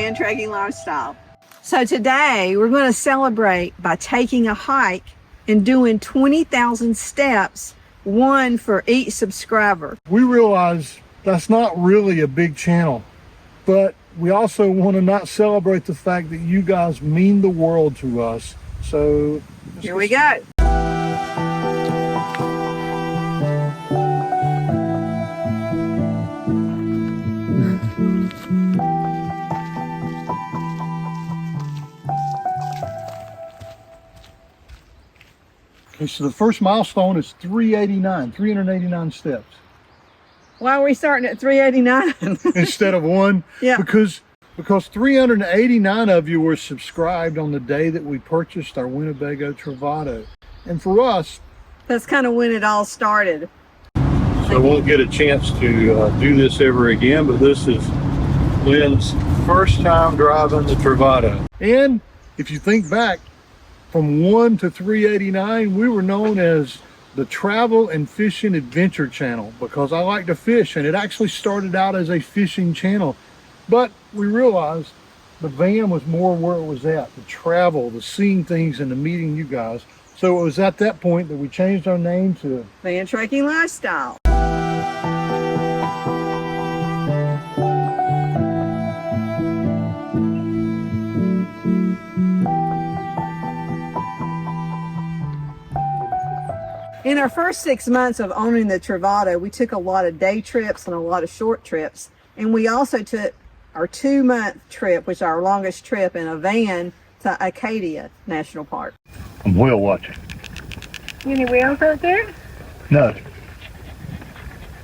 van trekking lifestyle. So today we're going to celebrate by taking a hike and doing 20,000 steps, one for each subscriber. We realize that's not really a big channel, but we also want to not celebrate the fact that you guys mean the world to us. So here we go. Okay, so the first milestone is 389 steps. Why are we starting at 389? Instead of one? Yeah. Because 389 of you were subscribed on the day that we purchased our Winnebago Travato. And for us, that's kind of when it all started. So we'll get a chance to do this ever again, but this is Lynn's first time driving the Travato. And if you think back, from 1 to 389, we were known as the Travel and Fishing Adventure Channel because I like to fish, and it actually started out as a fishing channel. But we realized the van was more where it was at, the travel, the seeing things, and the meeting you guys. So it was at that point that we changed our name to Van Trekking Lifestyle. In our first 6 months of owning the Travato, we took a lot of day trips and a lot of short trips. And we also took our 2-month trip, which is our longest trip, in a van to Acadia National Park. I'm whale watching. Any whales out there? No.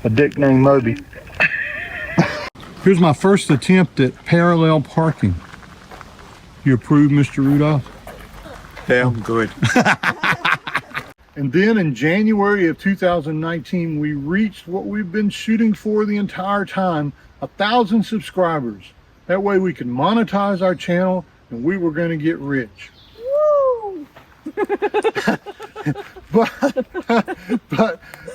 A dick named Moby. Here's my first attempt at parallel parking. You approve, Mr. Rudolph? Yeah, I'm good. And then in January of 2019, we reached what we've been shooting for the entire time, 1,000 subscribers. That way we could monetize our channel and we were going to get rich. Woo! but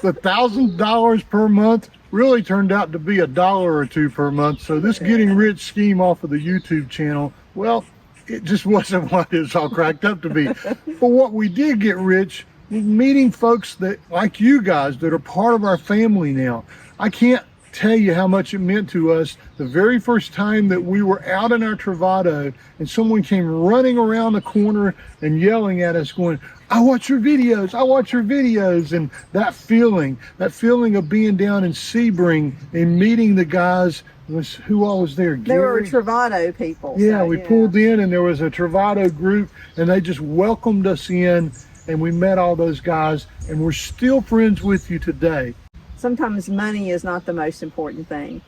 the $1,000 per month really turned out to be $1 or $2 per month. So this getting rich scheme off of the YouTube channel, well, it just wasn't what it's all cracked up to be. But what we did get rich, meeting folks that like you guys that are part of our family now. I can't tell you how much it meant to us the very first time that we were out in our Travato and someone came running around the corner and yelling at us going, I watch your videos, I watch your videos. And that feeling of being down in Sebring and meeting the guys was who all was there. They were Travato people. Yeah, so, we pulled in and there was a Travato group and they just welcomed us in. And we met all those guys, and we're still friends with you today. Sometimes money is not the most important thing.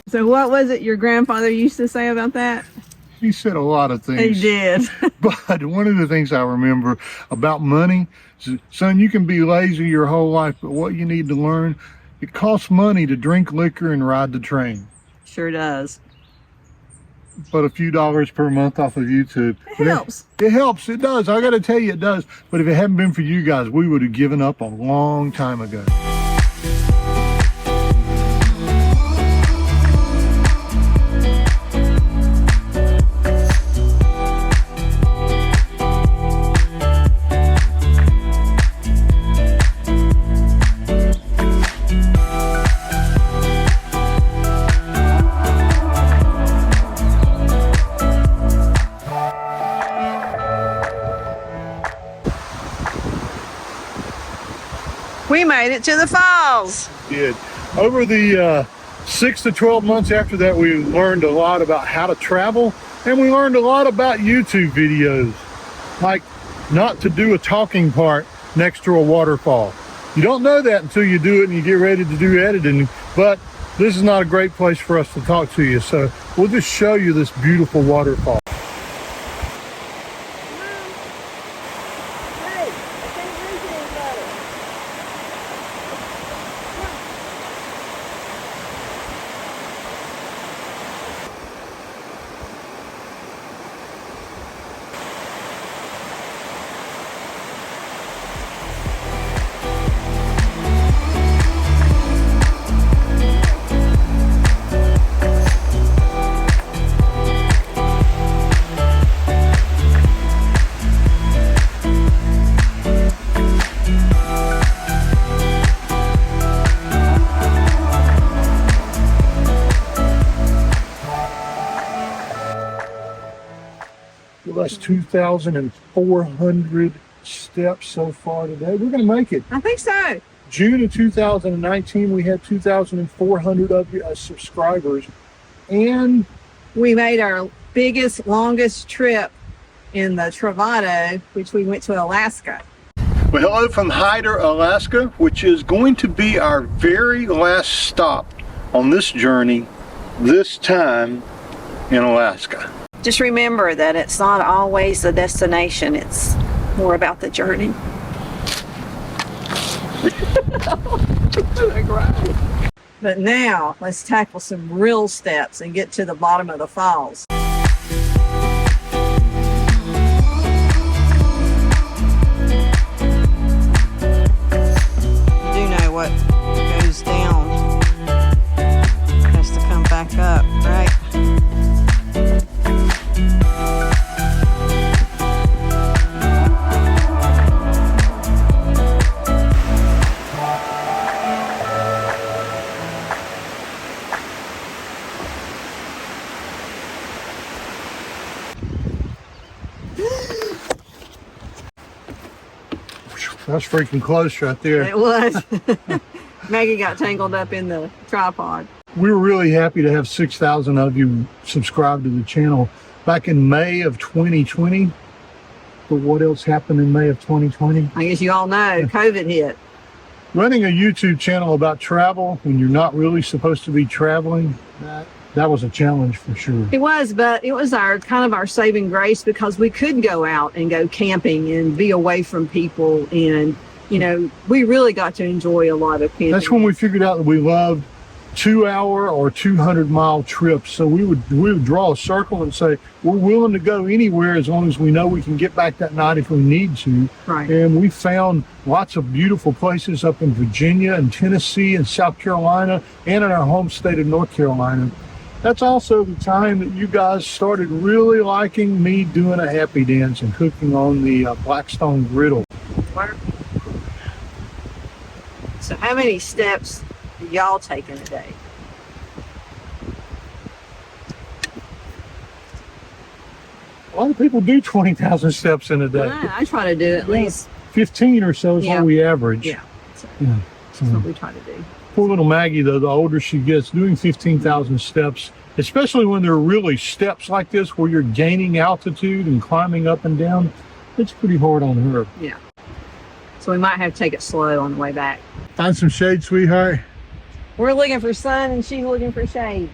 So what was it your grandfather used to say about that? He said a lot of things. He did. But one of the things I remember about money is, son, you can be lazy your whole life, but what you need to learn, it costs money to drink liquor and ride the train. Sure does. But a few dollars per month off of YouTube. It helps. It helps. It does. I got to tell you, it does. But if it hadn't been for you guys, we would have given up a long time ago. We made it to the falls. Did. Over the 6 to 12 months after that, we learned a lot about how to travel, and we learned a lot about YouTube videos, like not to do a talking part next to a waterfall. You don't know that until you do it and you get ready to do editing, but this is not a great place for us to talk to you, so we'll just show you this beautiful waterfall. Well, that's 2,400 steps so far today. We're going to make it. I think so. June of 2019, we had 2,400 of you as subscribers. And We made our biggest, longest trip in the Travato, which we went to Alaska. well, hello from Hyder, Alaska, which is going to be our very last stop on this journey, this time in Alaska. Just remember that it's not always the destination, it's more about the journey. But now, let's tackle some real steps and get to the bottom of the falls. You do know what goes down has to come back up, right? That's freaking close right there. It was. Maggie got tangled up in the tripod. We were really happy to have 6,000 of you subscribe to the channel back in May of 2020. But what else happened in May of 2020? I guess you all know, COVID hit. Running a YouTube channel about travel when you're not really supposed to be traveling, that was a challenge for sure. It was, but it was our kind of our saving grace because we could go out and go camping and be away from people, and you know, we really got to enjoy a lot of camping. That's when we figured out that we loved 2-hour or 200-mile trips. So we would draw a circle and say we're willing to go anywhere as long as we know we can get back that night if we need to. Right. And we found lots of beautiful places up in Virginia and Tennessee and South Carolina and in our home state of North Carolina. That's also the time that you guys started really liking me doing a happy dance and cooking on the Blackstone griddle. So how many steps do y'all take in a day? A lot of people do 20,000 steps in a day. I try to do at least 15 or so is Yeah. what we average. Yeah. So Yeah. that's what we try to do. Poor little Maggie, though, the older she gets, doing 15,000 steps, especially when there are really steps like this where you're gaining altitude and climbing up and down, it's pretty hard on her. Yeah. So we might have to take it slow on the way back. Find some shade, sweetheart. We're looking for sun and she's looking for shade.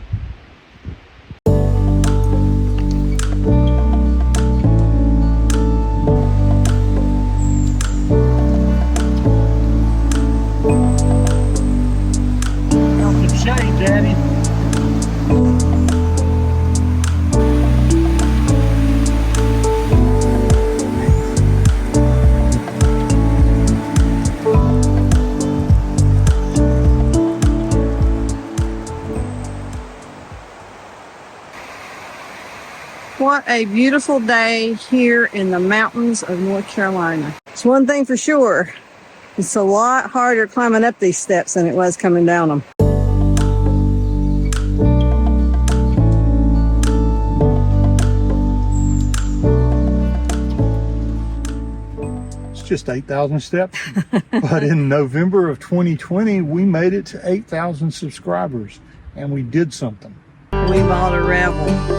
Some shade, Daddy. What a beautiful day here in the mountains of North Carolina. It's one thing for sure. It's a lot harder climbing up these steps than it was coming down them. It's just 8,000 steps. But in November of 2020, we made it to 8,000 subscribers, and we did something. We bought a Rebel.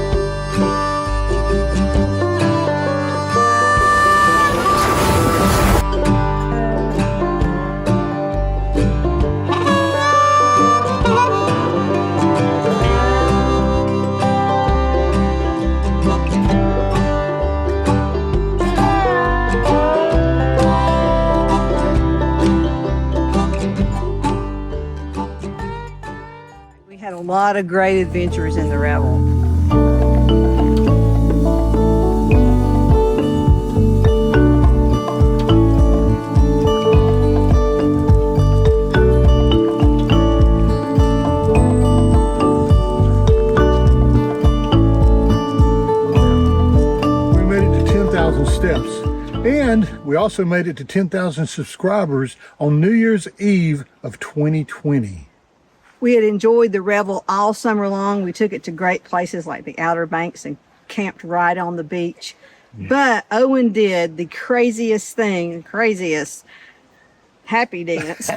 We had a lot of great adventures in the Rebel. We made it to 10,000 steps. And we also made it to 10,000 subscribers on New Year's Eve of 2020. We had enjoyed the Rebel all summer long. We took it to great places like the Outer Banks and camped right on the beach. But Owen did the craziest thing, craziest happy dance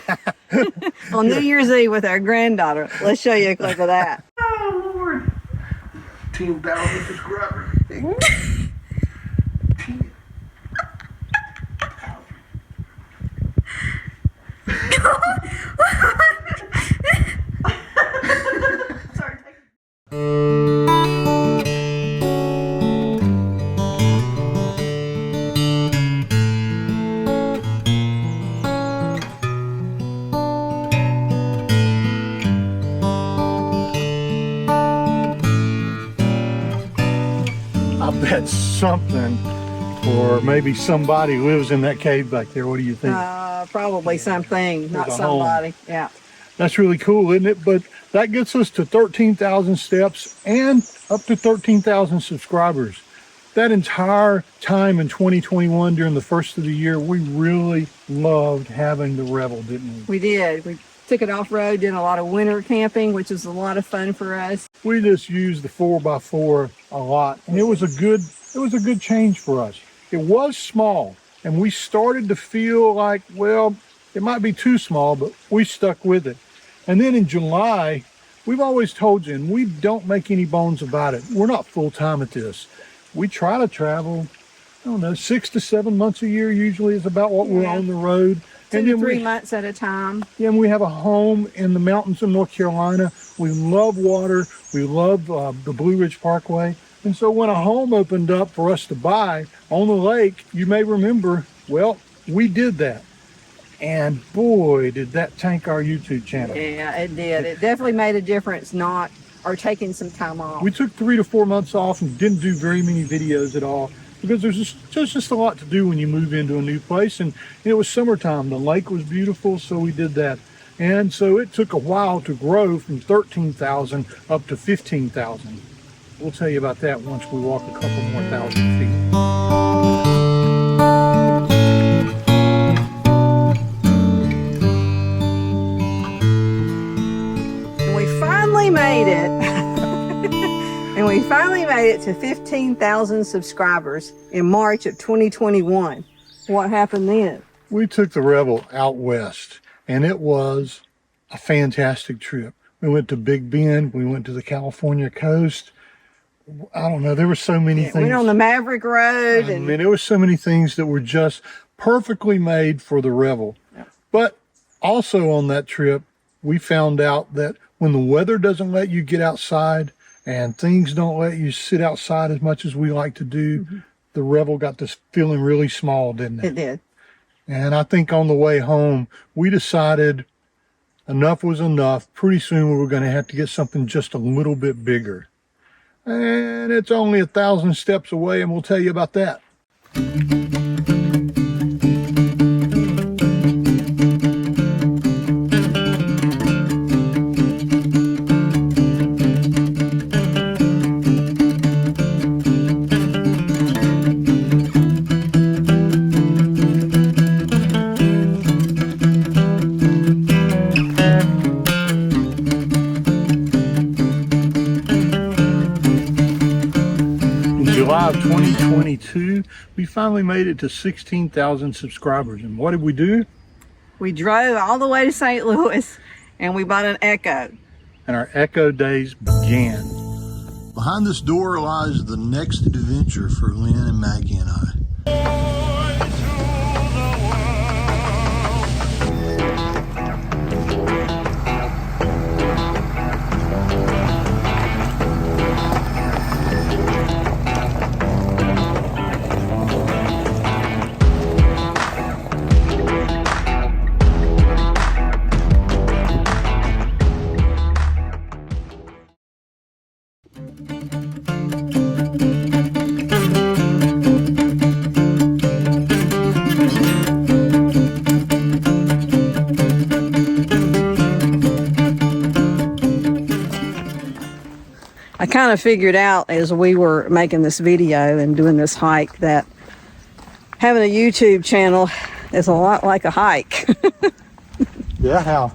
on New Year's Eve with our granddaughter. Let's show you a clip of that. Oh, Lord. 10,000 subscribers. 10. I bet something, or maybe somebody lives in that cave back there. What do you think? Probably something, not a somebody. Yeah. That's really cool, isn't it? But that gets us to 13,000 steps and up to 13,000 subscribers. That entire time in 2021 during the first of the year, we really loved having the Revel, didn't we? We did. We took it off-road, did a lot of winter camping, which was a lot of fun for us. We just used the 4x4 a lot, and it was a good change for us. It was small, and we started to feel like, well, it might be too small, but we stuck with it. And then in July, we've always told you, and we don't make any bones about it, we're not full-time at this. We try to travel, I don't know, 6 to 7 months a year usually is about what we're on the road. 2 to 3 months at a time. Yeah, and we have a home in the mountains of North Carolina. We love water. We love the Blue Ridge Parkway. And so when a home opened up for us to buy on the lake, you may remember, well, we did that. And boy, did that tank our YouTube channel. Yeah, it did. It definitely made a difference taking some time off. We took 3 to 4 months off and didn't do very many videos at all because there's just a lot to do when you move into a new place. And it was summertime. The lake was beautiful, so we did that. And so it took a while to grow from 13,000 up to 15,000. We'll tell you about that once we walk a couple more thousand feet. And we finally made it to 15,000 subscribers in March of 2021. What happened then? We took the Revel out west, and it was a fantastic trip. We went to Big Bend. We went to the California coast. I don't know. There were so many things. We went on the Maverick Road. I mean, there were so many things that were just perfectly made for the Revel. Yeah. But also on that trip, we found out that when the weather doesn't let you get outside and things don't let you sit outside as much as we like to do, the Revel got this feeling really small, didn't it? It did. And I think on the way home, we decided enough was enough. Pretty soon we were going to have to get something just a little bit bigger. And it's only 1,000 steps away, and we'll tell you about that. July of 2022, we finally made it to 16,000 subscribers. And what did we do? We drove all the way to St. Louis and we bought an Echo. And our Echo days began. Behind this door lies the next adventure for Lynn and Maggie and I. I kind of figured out as we were making this video and doing this hike that having a YouTube channel is a lot like a hike. Yeah, how?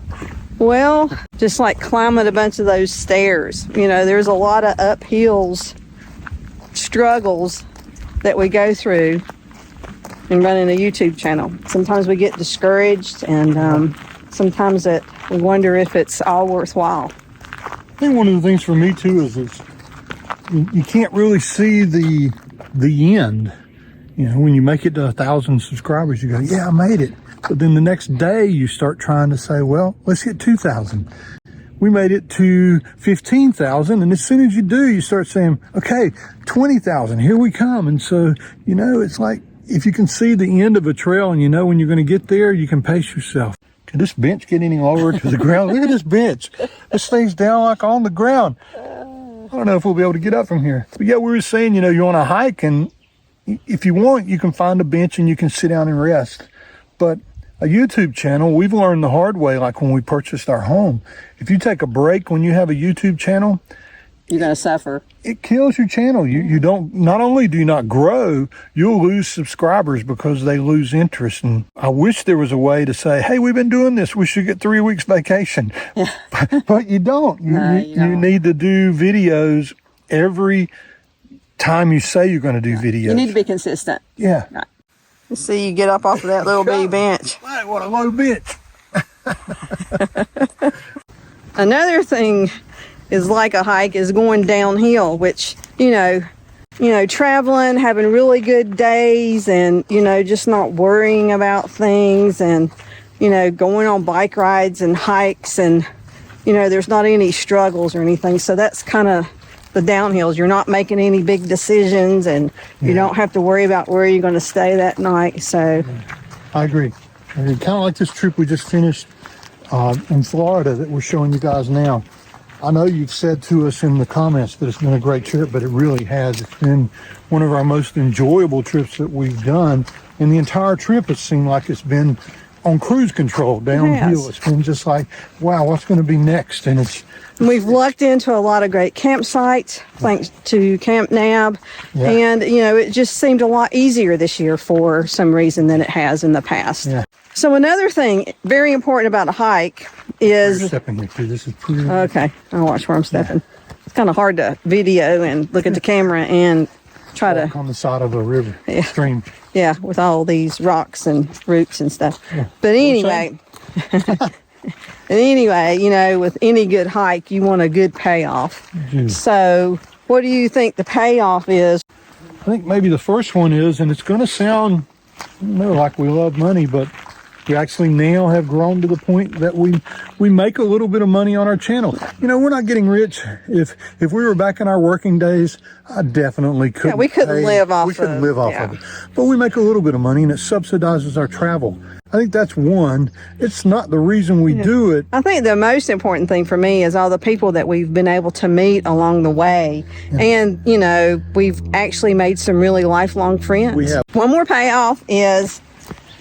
Well, just like climbing a bunch of those stairs. You know, there's a lot of uphills, struggles that we go through in running a YouTube channel. Sometimes we get discouraged, and sometimes we wonder if it's all worthwhile. I think one of the things for me too is you can't really see the end. You know, when you make it to 1,000 subscribers, you go, yeah, I made it. But then the next day you start trying to say, well, let's hit 2,000. We made it to 15,000. And as soon as you do, you start saying, okay, 20,000, here we come. And so, you know, it's like, if you can see the end of a trail and you know when you're going to get there, you can pace yourself. Can this bench get any lower to the ground? Look at this bench. This thing's down like on the ground. I don't know if we'll be able to get up from here. But yeah, we were saying, you know, you're on a hike, and if you want, you can find a bench and you can sit down and rest. But a YouTube channel, we've learned the hard way, like when we purchased our home. If you take a break when you have a YouTube channel, You're going to suffer. it kills your channel. You don't, not only do you not grow, you'll lose subscribers because they lose interest. And I wish there was a way to say, hey, we've been doing this, we should get 3 weeks vacation. Yeah. But you don't. You need to do videos every time you say you're going to do videos. You need to be consistent. Yeah. Right. Let's see you get up off of that little bitty bench. Man, what a low bench. Another thing is like a hike is going downhill, which, you know, traveling, having really good days, and, you know, just not worrying about things, and, you know, going on bike rides and hikes, and, you know, there's not any struggles or anything. So that's kind of the downhills. You're not making any big decisions, and you don't have to worry about where you're going to stay that night. So I agree. Kind of like this trip we just finished in Florida that we're showing you guys now. I know you've said to us in the comments that it's been a great trip, but it really has. It's been one of our most enjoyable trips that we've done. And the entire trip, it seemed like it's been on cruise control downhill. Yes. It's been just like, wow, what's going to be next? And we've lucked into a lot of great campsites thanks to Camp Nab. Yeah. And, you know, it just seemed a lot easier this year for some reason than it has in the past. Yeah. So another thing very important about a hike is... stepping here too. This is pretty... Okay, I'll watch where I'm stepping. It's kind of hard to video and look at the camera and try to... on the side of a river, stream. Yeah, with all these rocks and roots and stuff. Yeah. But anyway... And anyway, you know, with any good hike, you want a good payoff. So what do you think the payoff is? I think maybe the first one is, and it's going to sound, I don't know, like we love money, but we actually now have grown to the point that we make a little bit of money on our channel. You know, we're not getting rich. If we were back in our working days, I definitely couldn't. Yeah, we couldn't live off. We couldn't live off of it. But we make a little bit of money, and it subsidizes our travel. I think that's one. It's not the reason we do it. I think the most important thing for me is all the people that we've been able to meet along the way. Yeah. And, you know, we've actually made some really lifelong friends. We have. One more payoff is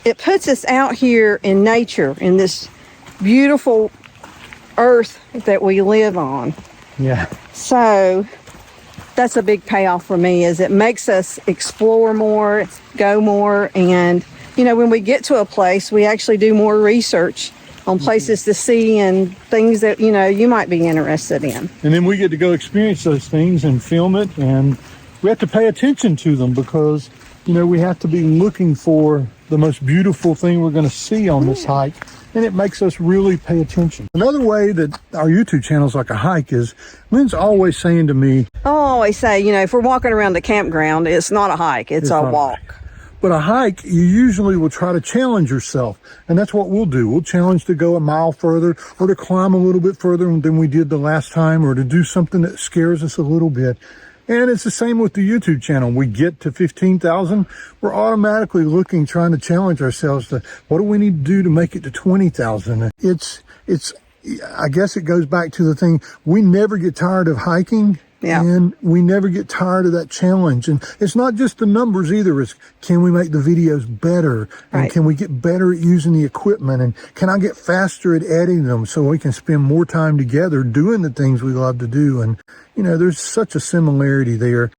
it puts us out here in nature, in this beautiful earth that we live on. Yeah. So that's a big payoff for me, is it makes us explore more, go more, and you know, when we get to a place, we actually do more research on places to see and things that, you know, you might be interested in. And then we get to go experience those things and film it, and we have to pay attention to them because, you know, we have to be looking for the most beautiful thing we're going to see on this hike, and it makes us really pay attention. Another way that our YouTube channel is like a hike is Lynn's always saying to me, I'll always say, you know, if we're walking around the campground, it's not a hike, it's a walk. But a hike, you usually will try to challenge yourself. And that's what we'll do. We'll challenge to go a mile further, or to climb a little bit further than we did the last time, or to do something that scares us a little bit. And it's the same with the YouTube channel. We get to 15,000, we're automatically looking, trying to challenge ourselves to, what do we need to do to make it to 20,000? I guess it goes back to the thing, we never get tired of hiking. Yeah. And we never get tired of that challenge. And it's not just the numbers either. It's, can we make the videos better? And can we get better at using the equipment? And can I get faster at editing them so we can spend more time together doing the things we love to do? And, you know, there's such a similarity there.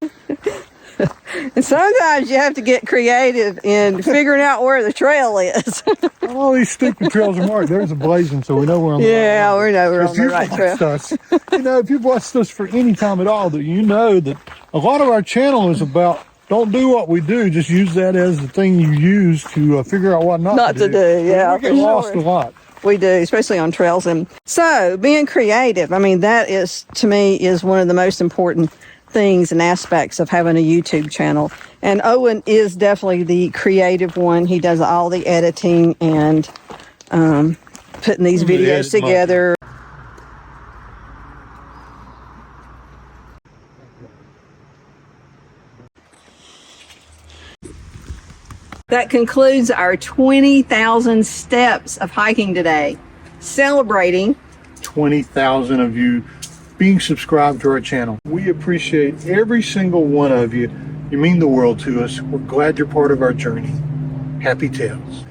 And sometimes you have to get creative in figuring out where the trail is. All these stupid trails are marked. There's a blazing, so we know we're on the right trail. Yeah, we know we're on the right trail. You know, if you've watched us for any time at all, that you know that a lot of our channel is about don't do what we do. Just use that as the thing you use to figure out what not to do. Yeah, we get for lost sure. a lot. We do, especially on trails. And so being creative, I mean, that is, to me, is one of the most important things and aspects of having a YouTube channel. And Owen is definitely the creative one. He does all the editing and putting these videos together. That concludes our 20,000 steps of hiking today, celebrating 20,000 of you being subscribed to our channel. We appreciate every single one of you. You mean the world to us. We're glad you're part of our journey. Happy Trails.